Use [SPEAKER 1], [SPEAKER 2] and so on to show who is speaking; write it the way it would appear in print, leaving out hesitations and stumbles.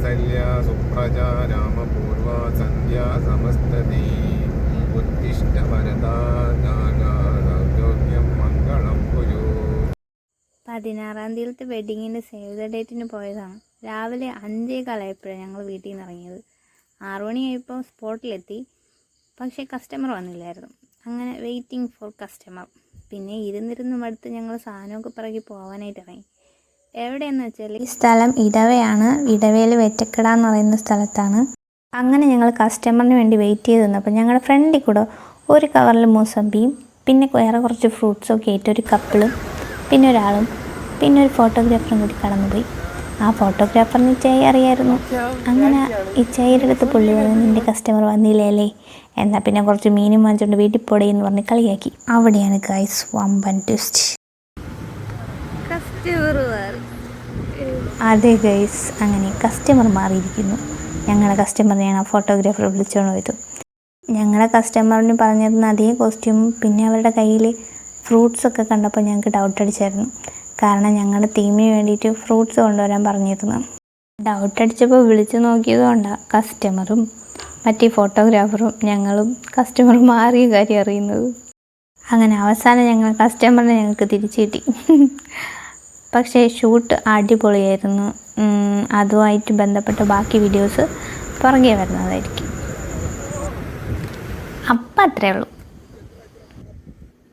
[SPEAKER 1] കൗസല്യ സുപ്രജ രാമപൂർവ സന്ധ്യ സമസ്തതി ഉത്തിഷ്ഠ വരദാനാരോഗ്യം മംഗളം കുരു.
[SPEAKER 2] 16-ാം തീയതിയിലത്തെ വെഡിങ്ങിന് save the ഡേറ്റിന് പോയതാണ്. രാവിലെ 5:15 ഞങ്ങൾ വീട്ടിൽ നിന്ന് ഇറങ്ങിയത്. 6 മണിയായപ്പോൾ സ്പോട്ടിലെത്തി. പക്ഷേ കസ്റ്റമർ വന്നില്ലായിരുന്നു. അങ്ങനെ വെയിറ്റിംഗ് ഫോർ കസ്റ്റമർ. പിന്നെ ഇരുന്നിരുന്ന് മടുത്ത് ഞങ്ങൾ സാധനമൊക്കെ പിറകി പോകാനായിട്ട് ഇറങ്ങി. എവിടെയെന്ന് വെച്ചാൽ ഈ സ്ഥലം ഇടവയാണ്. ഇടവയിൽ വെറ്റക്കട എന്ന് പറയുന്ന സ്ഥലത്താണ്. അങ്ങനെ ഞങ്ങൾ കസ്റ്റമറിന് വേണ്ടി വെയിറ്റ് ചെയ്ത് നിന്നപ്പോൾ ഞങ്ങളുടെ ഫ്രണ്ടിൽ കൂടെ ഒരു കവറിൽ മൂസമ്പിയും പിന്നെ വേറെ കുറച്ച് ഫ്രൂട്ട്സൊക്കെ ആയിട്ട് ഒരു കപ്പിളും പിന്നെ ഒരാളും പിന്നെ ഒരു ഫോട്ടോഗ്രാഫറും കൂടി കടന്നുപോയി. ആ ഫോട്ടോഗ്രാഫറിന് ഇച്ചായി അറിയായിരുന്നു. അങ്ങനെ ഇച്ചായിയുടെ അടുത്ത് പുള്ളി പറഞ്ഞു, നിൻ്റെ കസ്റ്റമർ വന്നില്ലേ, എന്നാൽ പിന്നെ കുറച്ച് മീനും വാങ്ങിച്ചുകൊണ്ട് വീട്ടിൽ പോടേ എന്ന് പറഞ്ഞ് കളിയാക്കി. അവിടെയാണ് ഗൈസ് വമ്പൻ ട്വിസ്റ്റ്. അതെ ഗൈസ്, അങ്ങനെ കസ്റ്റമർ മാറിയിരിക്കുന്നു. ഞങ്ങളുടെ കസ്റ്റമറിനെയാണ് ആ ഫോട്ടോഗ്രാഫർ വിളിച്ചുകൊണ്ട് പോയത്. ഞങ്ങളുടെ കസ്റ്റമറിന് പറഞ്ഞിരുന്ന അതേ കോസ്റ്റ്യൂമും പിന്നെ അവരുടെ കയ്യിൽ ഫ്രൂട്ട്സൊക്കെ കണ്ടപ്പോൾ ഞങ്ങൾക്ക് ഡൗട്ട് അടിച്ചായിരുന്നു. കാരണം ഞങ്ങളുടെ തീമിന് വേണ്ടിയിട്ട് ഫ്രൂട്ട്സ് കൊണ്ടുവരാൻ പറഞ്ഞിരുന്നു. ഡൗട്ട് അടിച്ചപ്പോൾ വിളിച്ചു നോക്കിയതുകൊണ്ടാണ് കസ്റ്റമറും മറ്റേ ഫോട്ടോഗ്രാഫറും ഞങ്ങളും കസ്റ്റമറും മാറിയ കാര്യം അറിയുന്നത്. അങ്ങനെ അവസാനം ഞങ്ങൾക്ക് തിരിച്ചു കിട്ടി. പക്ഷേ ഷൂട്ട് അടിപൊളിയായിരുന്നു. അതുമായിട്ട് ബന്ധപ്പെട്ട ബാക്കി വീഡിയോസ് പുറകെ വരുന്നതായിരിക്കും. അപ്പം അത്രയേ ഉള്ളൂ.